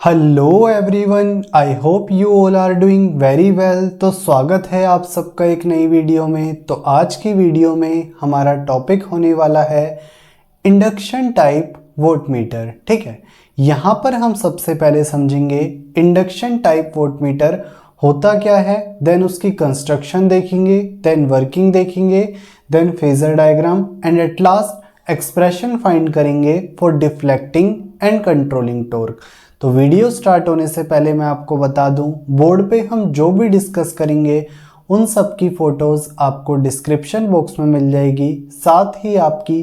Hello everyone, I hope you all are doing very well. तो स्वागत है आप सबका एक नई वीडियो में। तो आज की वीडियो में हमारा टॉपिक होने वाला है इंडक्शन टाइप वोल्टमीटर। ठीक है, यहाँ पर हम सबसे पहले समझेंगे इंडक्शन टाइप वोल्टमीटर होता क्या है, देन उसकी कंस्ट्रक्शन देखेंगे, देन वर्किंग देखेंगे, then phasor diagram and at last expression find करेंगे for deflecting and controlling torque. तो वीडियो स्टार्ट होने से पहले मैं आपको बता दूं, बोर्ड पे हम जो भी डिस्कस करेंगे उन सब की फ़ोटोज़ आपको डिस्क्रिप्शन बॉक्स में मिल जाएगी। साथ ही आपकी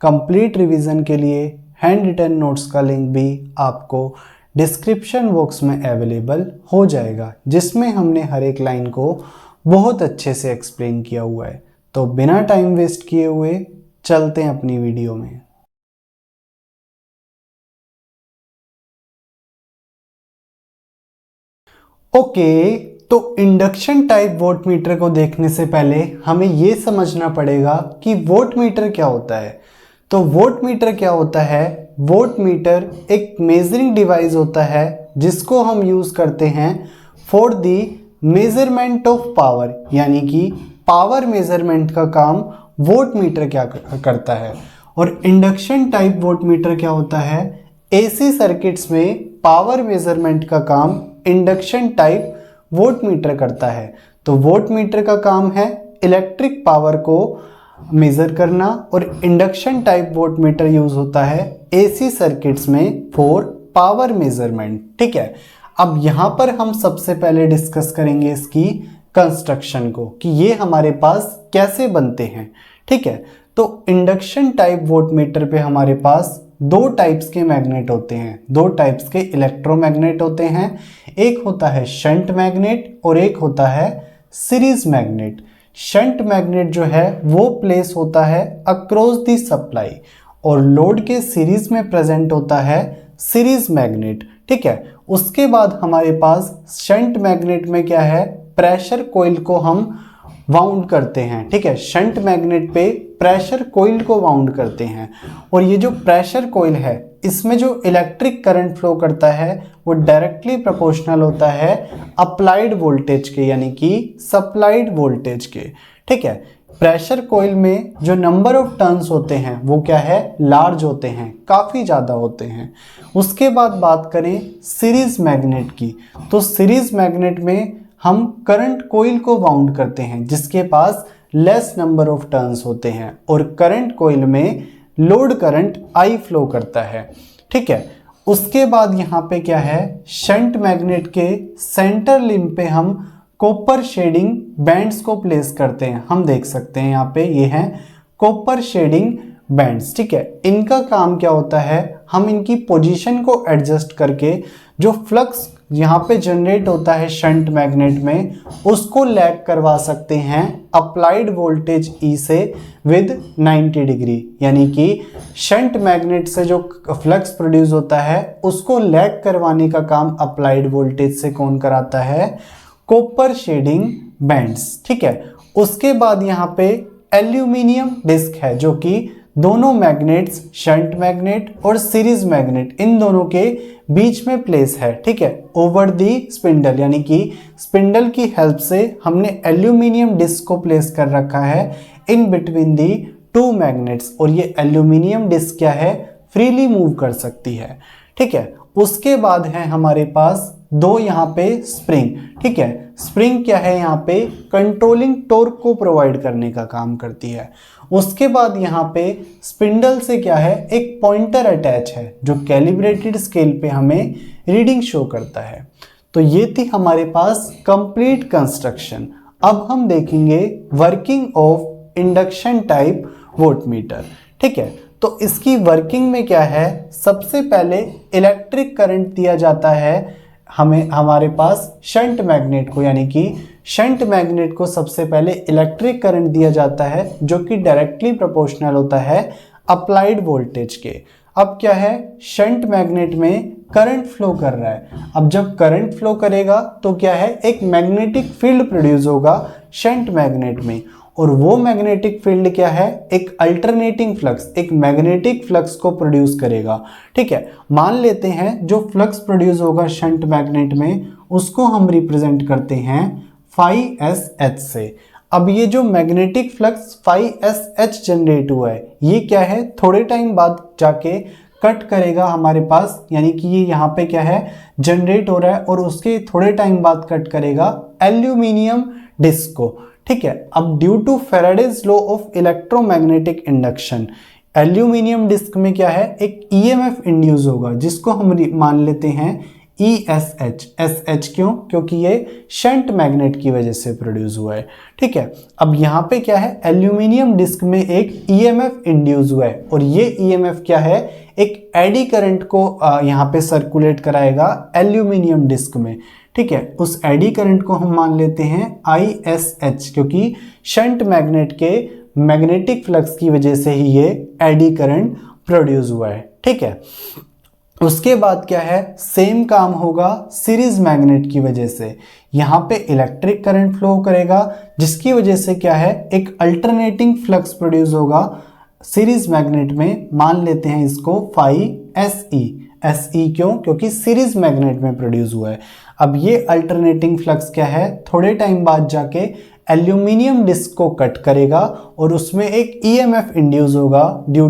कंप्लीट रिवीजन के लिए हैंड रिटन नोट्स का लिंक भी आपको डिस्क्रिप्शन बॉक्स में अवेलेबल हो जाएगा, जिसमें हमने हर एक लाइन को बहुत अच्छे से एक्सप्लेन किया हुआ है। तो बिना टाइम वेस्ट किए हुए चलते हैं अपनी वीडियो में। ओके, तो इंडक्शन टाइप वोल्टमीटर को देखने से पहले हमें ये समझना पड़ेगा कि वोल्टमीटर क्या होता है। तो वोल्टमीटर क्या होता है? वोल्टमीटर एक मेजरिंग डिवाइस होता है जिसको हम यूज़ करते हैं for the measurement of power, यानी कि पावर मेजरमेंट का काम वोल्टमीटर क्या करता है। और इंडक्शन टाइप वोल्टमीटर क्या होता है? एसी सर्किट्स में पावर मेजरमेंट का काम इंडक्शन टाइप वोल्टमीटर करता है। तो वोल्टमीटर का काम है इलेक्ट्रिक पावर को मेजर करना, और इंडक्शन टाइप वोल्टमीटर यूज होता है एसी सर्किट्स में फॉर पावर मेजरमेंट। ठीक है, अब यहां पर हम सबसे पहले डिस्कस करेंगे इसकी कंस्ट्रक्शन को कि ये हमारे पास कैसे बनते हैं। ठीक है, तो इंडक्शन टाइप वोल्टमीटर पे हमारे पास दो टाइप्स के मैग्नेट होते हैं, दो टाइप्स के इलेक्ट्रोमैग्नेट होते हैं। एक होता है शंट मैग्नेट और एक होता है सीरीज मैग्नेट। शंट मैग्नेट जो है वो प्लेस होता है अक्रॉस दी सप्लाई, और लोड के सीरीज में प्रेजेंट होता है सीरीज मैग्नेट। ठीक है, उसके बाद हमारे पास शंट मैग्नेट में क्या है, प्रेशर कॉइल को हम वाउंड करते हैं। ठीक है, शंट मैग्नेट पे प्रेशर कॉइल को वाउंड करते हैं, और ये जो प्रेशर कॉइल है इसमें जो इलेक्ट्रिक करंट फ्लो करता है वो डायरेक्टली प्रोपोर्शनल होता है अप्लाइड वोल्टेज के, यानी कि सप्लाइड वोल्टेज के। ठीक है, प्रेशर कॉइल में जो नंबर ऑफ टर्न्स होते हैं वो क्या है, लार्ज होते हैं, काफ़ी ज़्यादा होते हैं। उसके बाद बात करें सीरीज मैग्नेट की, तो सीरीज मैग्नेट में हम करंट कॉइल को वाउंड करते हैं जिसके पास लेस नंबर ऑफ टर्न्स होते हैं, और करंट कॉइल में लोड करंट आई फ्लो करता है। ठीक है, उसके बाद यहाँ पे क्या है, शंट मैग्नेट के सेंटर लिंब पे हम कॉपर शेडिंग बैंड्स को प्लेस करते हैं। हम देख सकते हैं यहाँ पे ये हैं कॉपर शेडिंग बैंड्स। ठीक है, इनका काम क्या होता है, हम इनकी पोजीशन को एडजस्ट करके जो फ्लक्स यहाँ पे जनरेट होता है शंट मैग्नेट में उसको लैग करवा सकते हैं अप्लाइड वोल्टेज ई से विद 90 डिग्री, यानी कि शंट मैग्नेट से जो फ्लक्स प्रोड्यूस होता है उसको लैग करवाने का काम अप्लाइड वोल्टेज से कौन कराता है, कॉपर शेडिंग बैंड्स। ठीक है, उसके बाद यहाँ पे एल्यूमिनियम डिस्क है जो कि दोनों मैग्नेट्स शंट मैग्नेट और सीरीज मैग्नेट इन दोनों के बीच में प्लेस है। ठीक है, ओवर दी स्पिंडल, यानी कि स्पिंडल की हेल्प से हमने एल्यूमिनियम डिस्क को प्लेस कर रखा है in between the two magnets, और ये एल्यूमिनियम डिस्क क्या है, फ्रीली मूव कर सकती है। ठीक है, उसके बाद है हमारे पास दो यहाँ पे स्प्रिंग। ठीक है, स्प्रिंग क्या है, यहाँ पे कंट्रोलिंग टॉर्क को प्रोवाइड करने का काम करती है। उसके बाद यहाँ पे स्पिंडल से क्या है, एक पॉइंटर अटैच है जो कैलिब्रेटेड स्केल पे हमें रीडिंग शो करता है। तो ये थी हमारे पास कंप्लीट कंस्ट्रक्शन। अब हम देखेंगे working of induction type voltmeter. ठीक है, तो इसकी वर्किंग में क्या है, सबसे पहले इलेक्ट्रिक करंट दिया जाता है हमारे पास शंट मैग्नेट को, यानी कि शंट मैग्नेट को सबसे पहले इलेक्ट्रिक करंट दिया जाता है जो कि डायरेक्टली प्रोपोर्शनल होता है अप्लाइड वोल्टेज के। अब क्या है, शंट मैग्नेट में करंट फ्लो कर रहा है। अब जब करंट फ्लो करेगा तो क्या है, एक मैग्नेटिक फील्ड प्रोड्यूस होगा शंट मैग्नेट में, और वो मैग्नेटिक फील्ड क्या है, एक अल्टरनेटिंग फ्लक्स, एक मैग्नेटिक फ्लक्स को प्रोड्यूस करेगा। ठीक है, मान लेते हैं जो फ्लक्स प्रोड्यूस होगा शंट मैग्नेट में उसको हम रिप्रेजेंट करते हैं फाई एस एच से। अब ये जो magnetic flux phi S H generate हुआ है ये क्या है, थोड़े टाइम बाद जाके कट करेगा हमारे पास, यानी कि ये यहाँ पे क्या है जनरेट हो रहा है और उसके थोड़े टाइम बाद कट करेगा एल्यूमिनियम डिस्क को। ठीक है, अब due to Faraday's law of electromagnetic induction aluminium disc में क्या है, एक ईएमएफ इंड्यूस होगा जिसको हम मान लेते हैं ESH। SH क्यों, क्योंकि ये शंट मैग्नेट की वजह से प्रोड्यूस हुआ है। ठीक है, अब यहाँ पे क्या है, एल्यूमिनियम डिस्क में एक EMF इंड्यूस हुआ है और ये EMF क्या है, एक एडी करंट को यहाँ पे सर्कुलेट कराएगा एल्यूमिनियम डिस्क में। ठीक है, उस एडी करंट को हम मान लेते हैं ISH, क्योंकि शंट मैग्नेट के मैग्नेटिक फ्लक्स की वजह से ही ये एडी करंट प्रोड्यूस हुआ है। ठीक है, उसके बाद क्या है, सेम काम होगा सीरीज मैग्नेट की वजह से, यहाँ पे इलेक्ट्रिक करंट फ्लो करेगा जिसकी वजह से क्या है, एक अल्टरनेटिंग फ्लक्स प्रोड्यूस होगा सीरीज मैग्नेट में। मान लेते हैं इसको फाई SE क्यों, क्योंकि सीरीज मैग्नेट में प्रोड्यूस हुआ है। अब ये अल्टरनेटिंग फ्लक्स क्या है, थोड़े टाइम बाद जाके एल्यूमिनियम डिस्क को कट करेगा और उसमें एक EMF इंड्यूस होगा due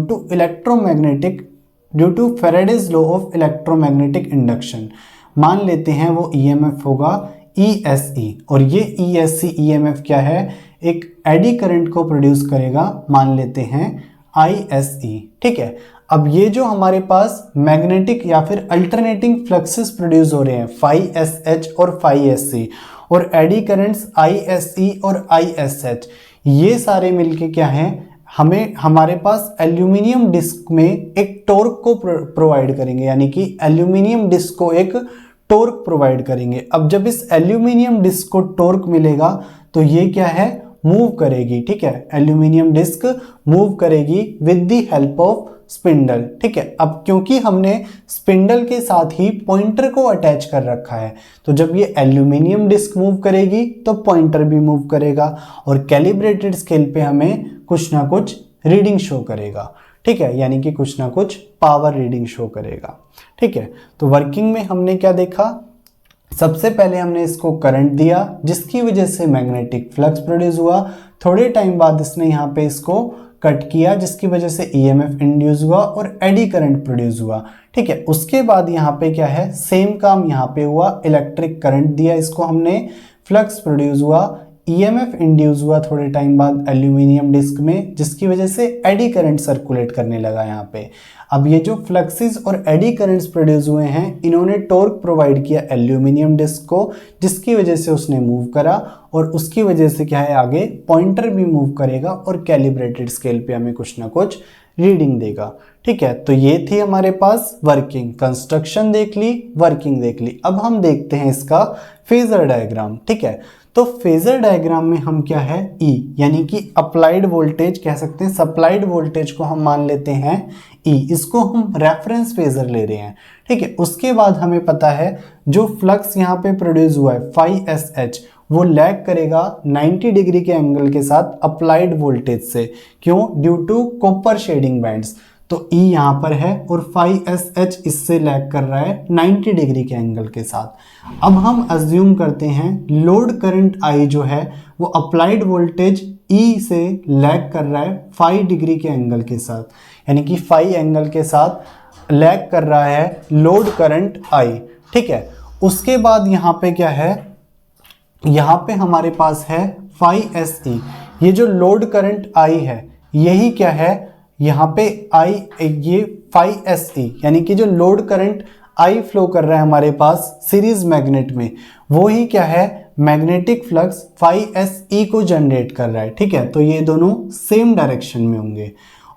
to Faraday's law of electromagnetic induction. मान लेते हैं वो EMF होगा ESE और ये ESC EMF क्या है, एक एडी करंट को प्रोड्यूस करेगा, मान लेते हैं ISE। ठीक है, अब ये जो हमारे पास मैग्नेटिक या फिर अल्टरनेटिंग फ्लक्सेस प्रोड्यूस हो रहे हैं फाई SH और फाई SC और एडी करंट्स ISE और ISH, ये सारे मिलके क्या हैं, हमारे पास एल्यूमिनियम डिस्क में एक टॉर्क को प्रोवाइड करेंगे, यानी कि एल्यूमिनियम डिस्क को एक टॉर्क प्रोवाइड करेंगे। अब जब इस एल्यूमिनियम डिस्क को टॉर्क मिलेगा तो ये क्या है, मूव करेगी। ठीक है, एल्यूमिनियम डिस्क मूव करेगी with the help of spindle. ठीक है, अब क्योंकि हमने स्पिंडल के साथ ही पॉइंटर को अटैच कर रखा है तो जब ये एल्यूमिनियम डिस्क मूव करेगी तो पॉइंटर भी मूव करेगा और कैलिब्रेटेड स्केल पे हमें कुछ ना कुछ रीडिंग शो करेगा। ठीक है, यानी कि कुछ ना कुछ पावर रीडिंग शो करेगा। ठीक है, तो वर्किंग में हमने क्या देखा, सबसे पहले हमने इसको करंट दिया जिसकी वजह से मैग्नेटिक फ्लक्स प्रोड्यूस हुआ, थोड़े टाइम बाद इसने यहाँ पे इसको कट किया जिसकी वजह से EMF इंड्यूस हुआ और एडी करंट प्रोड्यूस हुआ। ठीक है, उसके बाद यहाँ पे क्या है, सेम काम यहाँ पे हुआ, इलेक्ट्रिक करंट दिया इसको हमने, फ्लक्स प्रोड्यूस हुआ, EMF इंड्यूस हुआ थोड़े टाइम बाद एल्यूमिनियम डिस्क में जिसकी वजह से एडी करंट सर्कुलेट करने लगा यहाँ पे। अब ये जो फ्लक्सेस और एडी करंट्स प्रोड्यूस हुए हैं इन्होंने टॉर्क प्रोवाइड किया एल्यूमिनियम डिस्क को जिसकी वजह से उसने मूव करा और उसकी वजह से क्या है, आगे पॉइंटर भी मूव करेगा और कैलिब्रेटेड स्केल पे हमें कुछ ना कुछ रीडिंग देगा। ठीक है, तो ये थी हमारे पास वर्किंग, कंस्ट्रक्शन देख ली, वर्किंग देख ली। अब हम देखते हैं इसका फेजर डायग्राम। ठीक है, तो फेजर डायग्राम में हम क्या है, E यानी कि अप्लाइड वोल्टेज कह सकते हैं, सप्लाइड वोल्टेज को हम मान लेते हैं E, इसको हम रेफरेंस फेजर ले रहे हैं। ठीक है, उसके बाद हमें पता है जो फ्लक्स यहाँ पे प्रोड्यूस हुआ है फाई SH वो लैग करेगा 90 डिग्री के एंगल के साथ अप्लाइड वोल्टेज से। क्यों, due to copper shading bands. तो E यहाँ पर है और फाई SH इससे लैग कर रहा है 90 डिग्री के एंगल के साथ। अब हम अज्यूम करते हैं लोड करंट I जो है वो अप्लाइड वोल्टेज E से लैग कर रहा है 5 डिग्री के एंगल के साथ, यानी कि 5 एंगल के साथ लैग कर रहा है लोड करंट I। ठीक है, उसके बाद यहाँ पे क्या है, यहाँ पे हमारे पास है फाई SE। ये जो लोड करंट I है यही क्या है, यहाँ पे ये फाई SE यानी कि जो लोड करंट I फ्लो कर रहा है हमारे पास सीरीज मैग्नेट में वो ही क्या है, मैग्नेटिक फ्लक्स फाई SE को जनरेट कर रहा है। ठीक है, तो ये दोनों सेम डायरेक्शन में होंगे।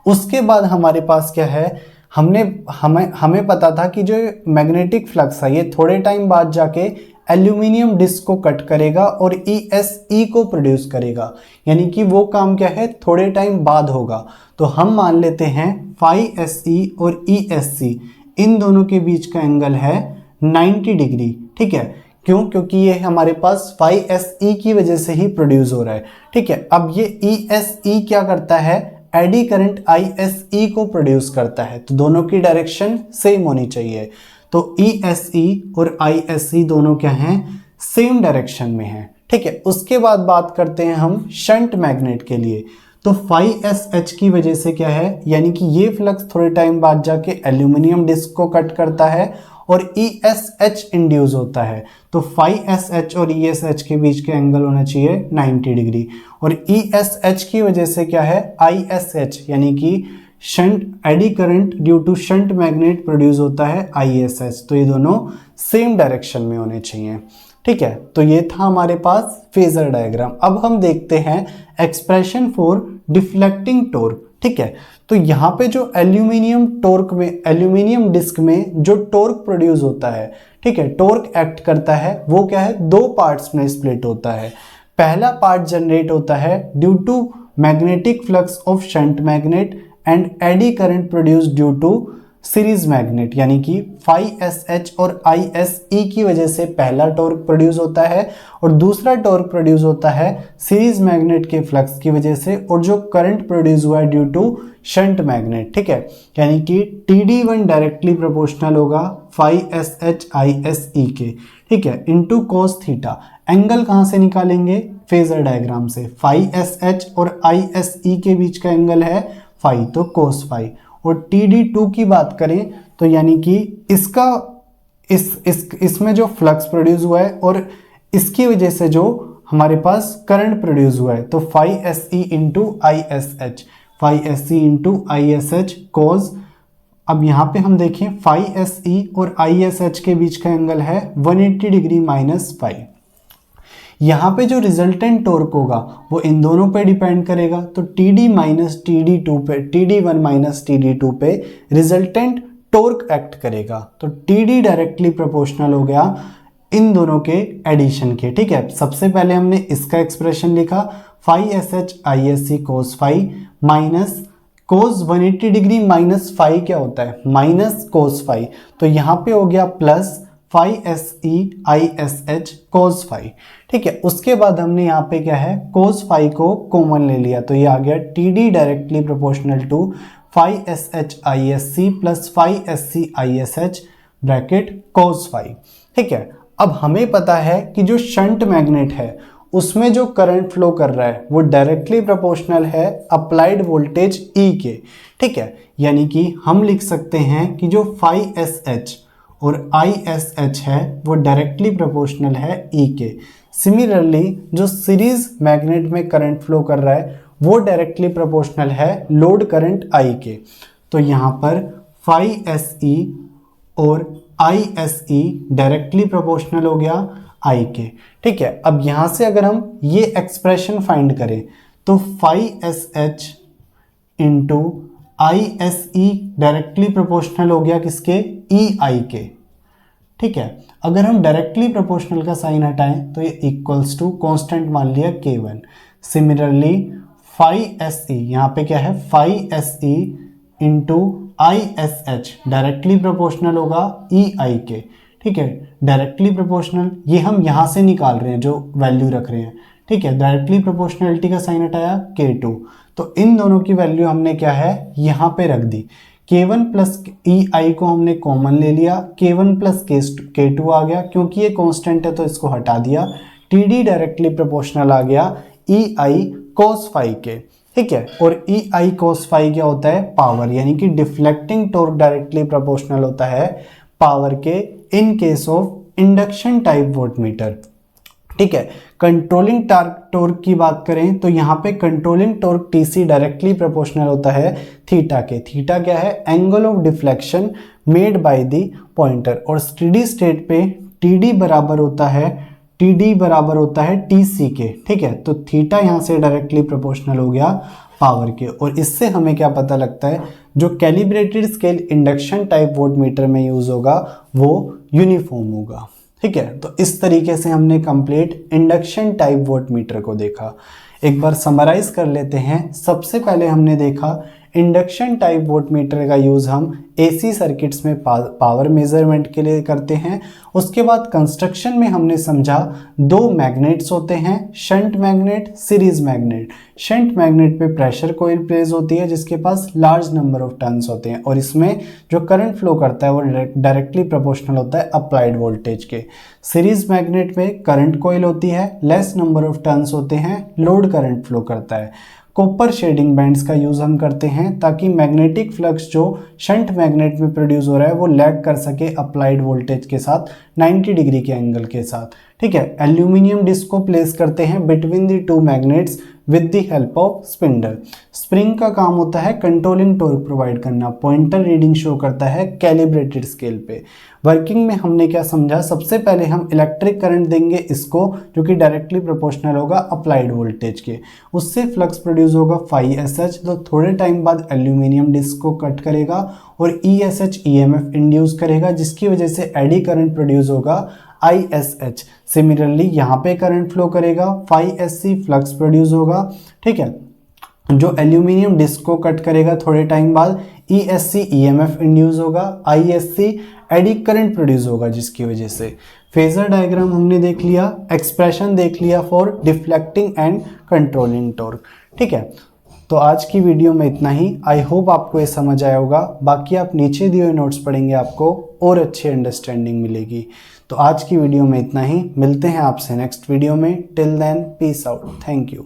उसके बाद हमारे पास क्या है, हमें पता था कि जो मैग्नेटिक फ्लक्स है ये थोड़े टाइम बाद जाके एल्यूमिनियम डिस्क को कट करेगा और ESE को प्रोड्यूस करेगा, यानी कि वो काम क्या है, थोड़े टाइम बाद होगा। तो हम मान लेते हैं फाई SE और ESC इन दोनों के बीच का एंगल है 90 डिग्री। ठीक है, क्यों? क्योंकि ये हमारे पास phi SE की वजह से ही प्रोड्यूस हो रहा है। ठीक है, अब ये ESE क्या करता है? एडी करंट ISE को प्रोड्यूस करता है, तो दोनों की डायरेक्शन सेम होनी चाहिए। तो ESE और ISE दोनों क्या हैं? सेम डायरेक्शन में हैं। ठीक है, उसके बाद बात करते हैं हम शंट मैग्नेट के लिए। तो phi SH की वजह से क्या है, यानी कि ये फ्लक्स थोड़े टाइम बाद जाके एल्यूमिनियम डिस्क को कट करता है और ESH इंड्यूस होता है। तो phi SH और ESH के बीच के एंगल होना चाहिए 90 डिग्री, और ESH की वजह से क्या है? ISH, यानी कि shunt eddy current due to shunt magnet produce होता है ISH। तो ये दोनों सेम डायरेक्शन में होने चाहिए। ठीक है, तो ये था हमारे पास फेजर डायग्राम। अब हम देखते हैं एक्सप्रेशन फॉर डिफ्लेक्टिंग टॉर्क। ठीक है, तो यहाँ पे जो एल्यूमिनियम डिस्क में जो टॉर्क प्रोड्यूस होता है, ठीक है, टॉर्क एक्ट करता है, वो क्या है? दो पार्ट्स में स्प्लिट होता है। पहला पार्ट जनरेट होता है due to magnetic flux of shunt magnet and eddy current produce due to series magnet, यानी कि phi SH और ISE की वजह से पहला टॉर्क प्रोड्यूस होता है और दूसरा टॉर्क प्रोड्यूस होता है सीरीज मैग्नेट के फ्लक्स की वजह से, और जो करंट प्रोड्यूस हुआ है ड्यू टू शंट मैग्नेट। ठीक है, यानी कि TD1 डायरेक्टली प्रोपोर्शनल होगा phi SH ISE के, ठीक है, इनटू cos थीटा। एंगल कहाँ से निकालेंगे? फेजर डायग्राम से। phi SH और ISE के बीच का एंगल है phi, तो cos phi। और TD2 की बात करें तो यानी कि इसका इसमें जो फ्लक्स प्रोड्यूस हुआ है और इसकी वजह से जो हमारे पास करंट प्रोड्यूस हुआ है, तो phi SE into ISH, phi SE into ISH cos। अब यहाँ पे हम देखें phi SE और ISH के बीच का एंगल है 180 डिग्री माइनस phi। यहाँ पे जो रिजल्टेंट टॉर्क होगा वो इन दोनों पे डिपेंड करेगा, तो TD माइनस TD2 पे, TD1 माइनस TD2 पे रिजल्टेंट टॉर्क एक्ट करेगा। तो TD डायरेक्टली प्रोपोर्शनल हो गया इन दोनों के एडिशन के। ठीक है, सबसे पहले हमने इसका एक्सप्रेशन लिखा phi SH ISE cos phi minus cos 180 degree minus phi क्या होता है? Minus cos phi। तो यहाँ पे हो गया plus phi SE ISH cos phi। ठीक है, उसके बाद हमने यहाँ पे क्या है? cos phi को कॉमन ले लिया, तो ये आ गया TD directly proportional to phi SH ISC plus phi SC ISH bracket cos phi। ठीक है, अब हमें पता है कि जो शंट मैग्नेट है उसमें जो करंट फ्लो कर रहा है वो डायरेक्टली प्रोपोर्शनल है अप्लाइड वोल्टेज E के। ठीक है, यानी कि हम लिख सकते हैं कि जो phi SH और ISH है वो डायरेक्टली प्रोपोर्शनल है E के। सिमिलरली जो सीरीज मैग्नेट में करंट फ्लो कर रहा है वो डायरेक्टली प्रोपोर्शनल है लोड करंट I के। तो यहाँ पर phi SE और ISE डायरेक्टली प्रोपोर्शनल हो गया I के। ठीक है, अब यहाँ से अगर हम ये एक्सप्रेशन फाइंड करें तो phi SH into ISE directly proportional हो गया किसके? EI के। ठीक है, अगर हम डायरेक्टली प्रोपोर्शनल का साइन हटाएं तो ये इक्वल्स टू कांस्टेंट मान लिया K1। सिमिलरली phi SE, यहाँ पे क्या है? phi SE into ISH directly proportional होगा EI के। ठीक है, डायरेक्टली प्रोपोर्शनल ये हम यहाँ से निकाल रहे हैं जो वैल्यू रख रहे हैं। ठीक है, डायरेक्टली प्रोपोर्शनलिटी का साइन हटाया K2, तो इन दोनों की वैल्यू हमने क्या है? यहाँ पे रख दी। K1 प्लस EI को हमने कॉमन ले लिया, K1 प्लस K2 आ गया, क्योंकि ये कांस्टेंट है तो इसको हटा दिया। TD डायरेक्टली प्रोपोर्शनल आ गया EI cos phi के। ठीक है, और EI cos phi क्या होता है? पावर, यानी कि डिफ्लेक्टिंग टॉर्क डायरेक्टली प्रोपोर्शनल होता है पावर के in case of induction type voltmeter. ठीक है, कंट्रोलिंग टॉर्क की बात करें तो यहाँ पे controlling torque TC directly proportional होता है थीटा के। थीटा क्या है? Angle of deflection made by the pointer, और स्टेडी स्टेट पे TD बराबर होता है TC के। ठीक है, तो थीटा यहाँ से डायरेक्टली प्रोपोर्शनल हो गया पावर के, और इससे हमें क्या पता लगता है? जो calibrated scale induction type voltmeter में यूज होगा वो यूनिफॉर्म होगा। ठीक है, तो इस तरीके से हमने कंप्लीट इंडक्शन टाइप वोल्टमीटर को देखा। एक बार समराइज कर लेते हैं। सबसे पहले हमने देखा इंडक्शन टाइप वोल्टमीटर का यूज़ हम एसी सर्किट्स में पावर मेजरमेंट के लिए करते हैं। उसके बाद कंस्ट्रक्शन में हमने समझा दो मैग्नेट्स होते हैं, shunt magnet, series magnet. Shunt magnet पे प्रेशर कोइल प्लेस होती है जिसके पास लार्ज नंबर ऑफ टर्न्स होते हैं और इसमें जो करंट फ्लो करता है वो डायरेक्टली प्रोपोर्शनल होता है अप्लाइड वोल्टेज के। सीरीज मैग्नेट में करंट कोइल होती है, लेस नंबर ऑफ टर्न्स होते हैं, लोड करंट फ्लो करता है। कॉपर शेडिंग बैंड्स का यूज हम करते हैं ताकि मैग्नेटिक फ्लक्स जो शंट मैग्नेट में प्रोड्यूस हो रहा है वो लैग कर सके अप्लाइड वोल्टेज के साथ 90 डिग्री के एंगल के साथ। ठीक है, एल्यूमिनियम डिस्क को प्लेस करते हैं between the two magnets with the help of spindle. Spring का काम होता है कंट्रोलिंग टॉर्क प्रोवाइड करना। पॉइंटर रीडिंग शो करता है कैलिब्रेटेड स्केल पे। वर्किंग में हमने क्या समझा, सबसे पहले हम इलेक्ट्रिक करंट देंगे इसको जो कि डायरेक्टली प्रोपोर्शनल होगा अप्लाइड वोल्टेज के, उससे फ्लक्स प्रोड्यूस होगा phi-SH। तो थोड़े टाइम बाद एल्यूमिनियम डिस्क को कट करेगा और ESH EMF इंड्यूस करेगा जिसकी वजह से एडी करंट प्रोड्यूस होगा ISH। सिमिलरली यहाँ पे करंट फ्लो करेगा, phi-SC फ्लक्स प्रोड्यूस होगा। ठीक है, जो एल्यूमिनियम डिस्क को कट करेगा थोड़े टाइम बाद ESC EMF इंड्यूस होगा, ISC एडी करंट प्रोड्यूस होगा जिसकी वजह से। फेजर डायग्राम हमने देख लिया, एक्सप्रेशन देख लिया for deflecting and controlling torque. ठीक है, तो आज की वीडियो में इतना ही। आई होप आपको ये समझ आया होगा। बाकी आप नीचे दिए हुए नोट्स पढ़ेंगे आपको और अच्छी अंडरस्टैंडिंग मिलेगी। तो आज की वीडियो में इतना ही, मिलते हैं आपसे नेक्स्ट वीडियो में। Till then peace out, thank you.